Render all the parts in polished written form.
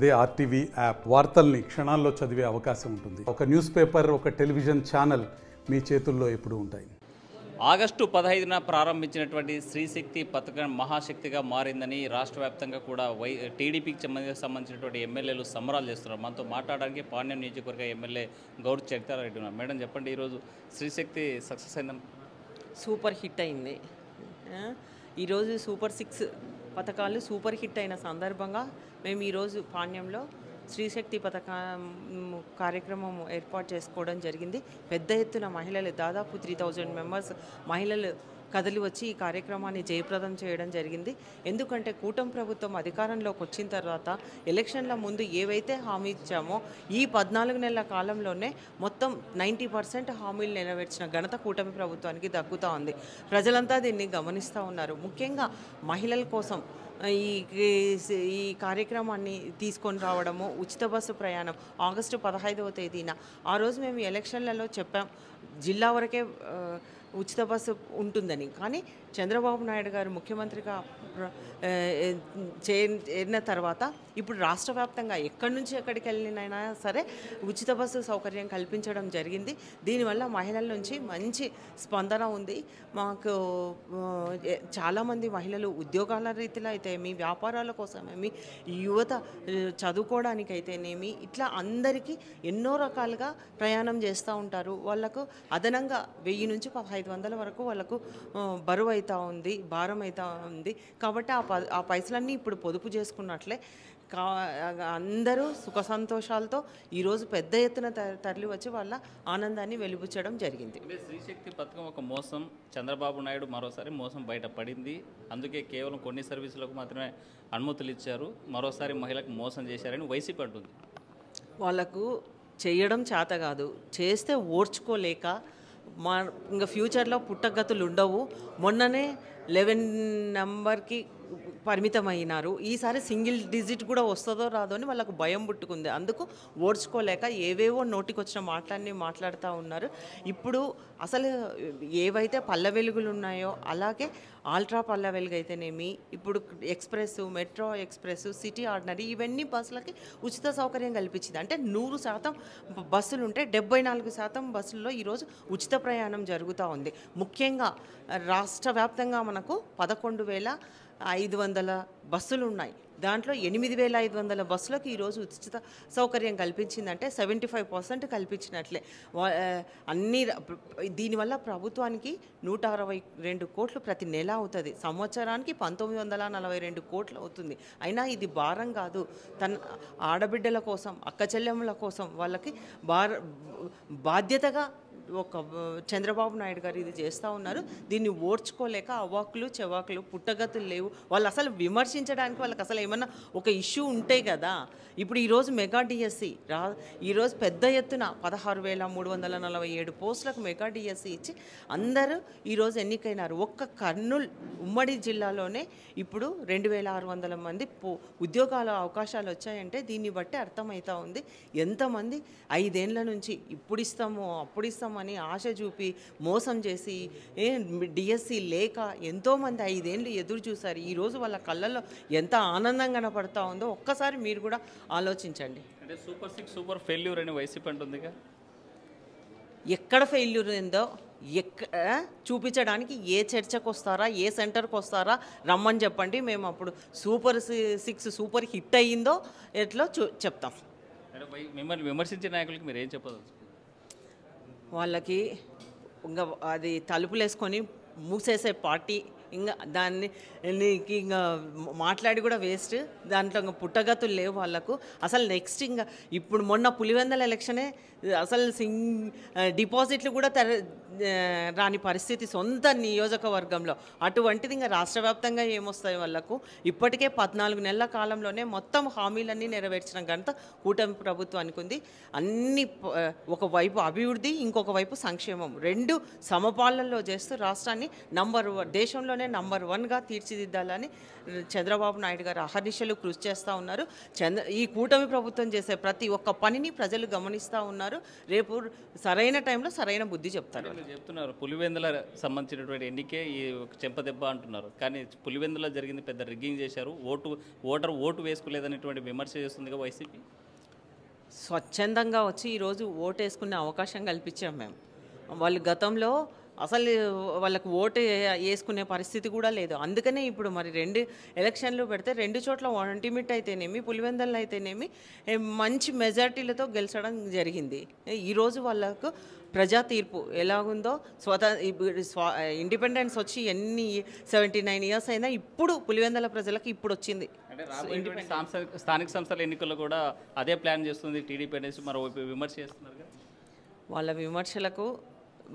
అదే RTV app వార్తల్ని క్షణాల్లో చదివే అవకాశం ఉంటుంది. ఒక న్యూస్ పేపర్, ఒక టెలివిజన్ ఛానల్ మీ చేతుల్లో ఎప్పుడూ ఉంటాయి. ఆగస్టు 15న ప్రారంభించినటువంటి స్త్రీశక్తి పథకం మహాశక్తిగా మారిందని రాష్ట్ర వ్యాప్తంగా కూడా టీడీపీకి సంబంధించినటువంటి ఎమ్మెల్యేలు సంబరాలు చేస్తున్నారు. మనతో మాట్లాడడానికి పాణ్యం నియోజకవర్గ ఎమ్మెల్యే గౌడ్ చరితారెడ్డి ఉన్నారు. మేడం చెప్పండి, ఈరోజు స్త్రీశక్తి సక్సెస్ అయిందని? సూపర్ హిట్ అయింది. ఈరోజు సూపర్ 6 పథకాలు సూపర్ హిట్ అయిన సందర్భంగా మేము ఈరోజు పాణ్యంలో స్త్రీశక్తి పథకం కార్యక్రమం ఏర్పాటు చేసుకోవడం జరిగింది. పెద్ద ఎత్తున మహిళలు, దాదాపు 3000 మెంబర్స్ మహిళలు కదిలి వచ్చి ఈ కార్యక్రమాన్ని జయప్రదం చేయడం జరిగింది. ఎందుకంటే కూటమి ప్రభుత్వం అధికారంలోకి వచ్చిన తర్వాత ఎలక్షన్ల ముందు ఏవైతే హామీ ఇచ్చామో ఈ 14 నెలల కాలంలోనే మొత్తం 90% హామీలు నెరవేర్చిన ఘనత కూటమి ప్రభుత్వానికి దక్కుతూ ఉంది. ప్రజలంతా దీన్ని గమనిస్తూ ఉన్నారు. ముఖ్యంగా మహిళల కోసం ఈ కార్యక్రమాన్ని తీసుకొని రావడము, ఉచిత బస్సు ప్రయాణం ఆగస్టు 15వ తేదీన ఆ రోజు మేము ఎలక్షన్లలో చెప్పాం జిల్లా వరకే ఉచిత బస్సు ఉంటుందని. కానీ చంద్రబాబు నాయుడు గారు ముఖ్యమంత్రిగా చేరిన తర్వాత ఇప్పుడు రాష్ట్ర వ్యాప్తంగా ఎక్కడి నుంచి ఎక్కడికి వెళ్ళినైనా సరే ఉచిత బస్సు సౌకర్యం కల్పించడం జరిగింది. దీనివల్ల మహిళల నుంచి మంచి స్పందన ఉంది. మాకు చాలామంది మహిళలు ఉద్యోగాల రీతిలో అయితేమి, వ్యాపారాల కోసమేమి, యువత చదువుకోవడానికైతేనేమి, ఇట్లా అందరికీ ఎన్నో రకాలుగా ప్రయాణం చేస్తూ ఉంటారు. వాళ్ళకు అదనంగా 1000 నుంచి 1500 వరకు వాళ్ళకు బరువు అవుతూ ఉంది, భారం అవుతూ ఉంది. కాబట్టి ఆ పైసలన్నీ ఇప్పుడు పొదుపు చేసుకున్నట్లే అందరూ సుఖ సంతోషాలతో ఈరోజు పెద్ద ఎత్తున తరలి వచ్చి వాళ్ళ ఆనందాన్ని వెలిబుచ్చడం జరిగింది. స్త్రీశక్తి పథకం ఒక మోసం, చంద్రబాబు నాయుడు మరోసారి మోసం బయటపడింది. అందుకే కేవలం కొన్ని సర్వీసులకు మాత్రమే అనుమతులు ఇచ్చారు, మరోసారి మహిళలకు మోసం చేశారని వైసీపీ అంటుంది. వాళ్ళకు చేయడం చేత కాదు, చేస్తే ఓర్చుకోలేక ఇంకా ఫ్యూచర్లో పుట్టగతులు ఉండవు. మొన్ననే 11 నెంబర్కి పరిమితమైనారు. ఈసారి సింగిల్ డిజిట్ కూడా వస్తుందో రాదో అని వాళ్ళకు భయం పుట్టుకుంది. అందుకు ఓడ్చుకోలేక ఏవేవో నోటికి వచ్చిన మాటలన్నీ మాట్లాడుతూ ఉన్నారు. ఇప్పుడు అసలు ఏవైతే పల్లె వెలుగులు ఉన్నాయో అలాగే ఆల్ట్రా పల్లె వెలుగు అయితేనేమి, ఇప్పుడు express, metro express, city ordinary ఇవన్నీ బస్సులకి ఉచిత సౌకర్యం కల్పించింది. అంటే 100% బస్సులు ఉంటే 74% బస్సుల్లో ఈరోజు ఉచిత ప్రయాణం జరుగుతూ ఉంది. ముఖ్యంగా రాష్ట్ర వ్యాప్తంగా మనకు 11,500 బస్సులు ఉన్నాయి. దాంట్లో 8,500 బస్సులకు ఈరోజు ఉచిత సౌకర్యం కల్పించిందంటే 75% కల్పించినట్లే. దీనివల్ల ప్రభుత్వానికి 162 కోట్లు ప్రతి నెల అవుతుంది. సంవత్సరానికి 1942 కోట్లు అవుతుంది. అయినా ఇది భారం కాదు. తన ఆడబిడ్డల కోసం, అక్క చెల్లెమ్మల కోసం వాళ్ళకి బాధ్యతగా ఒక చంద్రబాబు నాయుడు గారు ఇది చేస్తూ ఉన్నారు. దీన్ని ఓర్చుకోలేక అవాకులు చెవాకులు పుట్టగతులు లేవు. వాళ్ళు అసలు విమర్శించడానికి వాళ్ళకి అసలు ఏమన్నా ఒక ఇష్యూ ఉంటే కదా. ఇప్పుడు ఈరోజు మెగా డిఎస్సి ఈరోజు పెద్ద ఎత్తున 16,347 పోస్టులకు మెగా డిఎస్సి ఇచ్చి అందరూ ఈరోజు ఎన్నికైనారు. ఒక్క కర్నూలు ఉమ్మడి జిల్లాలోనే ఇప్పుడు 2,600 మంది ఉద్యోగాల అవకాశాలు వచ్చాయంటే దీన్ని బట్టి అర్థమవుతూ ఉంది ఎంతమంది 5 ఏళ్ల నుంచి ఇప్పుడు ఇస్తాము అప్పుడు ఇస్తాము అని ఆశ చూపి మోసం చేసి డిఎస్సి లేక ఎంతోమంది 5 ఏళ్ళు ఎదురు చూశారు. ఈరోజు వాళ్ళ కళ్ళల్లో ఎంత ఆనందం కనపడతా ఉందో ఒక్కసారి మీరు కూడా ఆలోచించండి. అంటే సూపర్ 6 సూపర్ ఫెయిల్యూర్ అని వైసీపీ అంటుందిగా. ఎక్కడ ఫెయిల్యూర్ ఉందో చూపించడానికి ఏ చర్చకు వస్తారా, ఏ సెంటర్కి వస్తారా రమ్మని చెప్పండి. మేము అప్పుడు సూపర్ 6 సూపర్ హిట్ అయ్యిందో ఎట్లా చెప్తాం. మిమ్మల్ని విమర్శించే నాయకులకి మీరు ఏం చెప్పదు? వాళ్ళకి ఇంకా అది తలుపులు వేసుకొని మూసేసే పార్టీ, ఇంకా దాన్ని ఇంకా మాట్లాడి కూడా వేస్ట్. దాంట్లో ఇంకా పుట్టగతులు లేవు వాళ్ళకు. అసలు నెక్స్ట్ ఇంకా ఇప్పుడు మొన్న పులివెందల ఎలక్షనే అసలు డిపాజిట్లు కూడా రాని పరిస్థితి సొంత నియోజకవర్గంలో. అటువంటిది ఇంకా రాష్ట్ర వ్యాప్తంగా ఏమొస్తాయి వాళ్ళకు? ఇప్పటికే 14 నెలల కాలంలోనే మొత్తం హామీలన్నీ నెరవేర్చిన ఘనత కూటమి ప్రభుత్వానికి ఉంది. అన్ని ఒకవైపు అభివృద్ధి, ఇంకొక వైపు సంక్షేమం, 2 సమపాలనలో చేస్తూ రాష్ట్రాన్ని దేశంలో దేశంలోనే నంబర్ 1గా తీర్చిదిద్దాలని చంద్రబాబు నాయుడు గారు అహర్నిశలు కృషి చేస్తూ ఉన్నారు. ఈ కూటమి ప్రభుత్వం చేసే ప్రతి ఒక్క పనిని ప్రజలు గమనిస్తూ ఉన్నారు. రేపు సరైన టైంలో సరైన బుద్ధి చెప్తారు. చెప్తున్నారు పులివెందుల సంబంధించినటువంటి ఎన్నికే ఈ చెంపదెబ్బ అంటున్నారు. కానీ పులివెందులో జరిగింది పెద్ద రిగ్గింగ్ చేశారు, ఓటు వేసుకోలేదనేటువంటి విమర్శ చేస్తుందిగా వైసీపీ. స్వచ్ఛందంగా వచ్చి ఈరోజు ఓటు వేసుకునే అవకాశం కల్పించాం మేము. వాళ్ళు గతంలో అసలు వాళ్ళకు ఓటు వేసుకునే పరిస్థితి కూడా లేదు. అందుకనే ఇప్పుడు మరి 2 ఎలక్షన్లు పెడితే 2 చోట్ల ఒంటిమిట్ అయితేనేమి పులివెందులు అయితేనేమి మంచి మెజార్టీలతో గెలిచడం జరిగింది. ఈరోజు వాళ్ళకు ప్రజా తీర్పు ఎలాగుందో ఇండిపెండెన్స్ వచ్చి 79 ఇయర్స్ అయినా ఇప్పుడు పులివెందుల ప్రజలకు ఇప్పుడు వచ్చింది. స్థానిక సంస్థల ఎన్నికల్లో కూడా అదే ప్లాన్ చేస్తుంది టీడీపీ అనేసి మరోవైపు విమర్శ చేస్తున్నారు. వాళ్ళ విమర్శలకు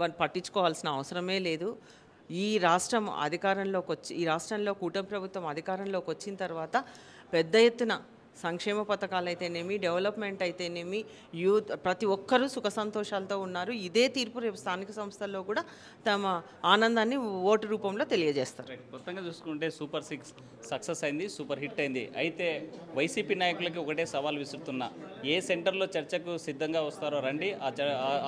వాళ్ళు పట్టించుకోవాల్సిన అవసరమే లేదు. ఈ రాష్ట్రంలో కూటమి ప్రభుత్వం అధికారంలోకి వచ్చిన తర్వాత పెద్ద ఎత్తున సంక్షేమ పథకాలు అయితేనేమి, డెవలప్మెంట్ అయితేనేమి, యూత్ ప్రతి ఒక్కరూ సుఖ సంతోషాలతో ఉన్నారు. ఇదే తీర్పు రేపు స్థానిక సంస్థల్లో కూడా తమ ఆనందాన్ని ఓటు రూపంలో తెలియజేస్తారు. మొత్తంగా చూసుకుంటే సూపర్ 6 సక్సెస్ అయింది, సూపర్ హిట్ అయింది. అయితే వైసీపీ నాయకులకి ఒకటే సవాల్ విసురుతున్నా, ఏ సెంటర్లో చర్చకు సిద్ధంగా వస్తారో రండి,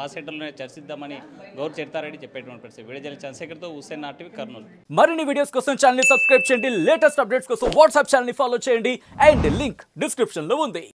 ఆ సెంటర్లోనే చర్చిద్దామని గౌరవ చరితారెడ్డి చెప్పేటువంటి పరిస్థితి. విడుదల చంద్రశేఖర్తో హుస్సేన్ ఆర్టీవీ కర్నూలు. మరిన్ని వీడియోస్ కోసం ఛానల్ ని సబ్స్క్రైబ్ చేయండి, లేటెస్ట్ అప్డేట్స్ కోసం వాట్సాప్ ఛానల్ ని ఫాలో చేయండి అండ్ లింక్ డిస్క్రిప్షన్ లో ఉంది.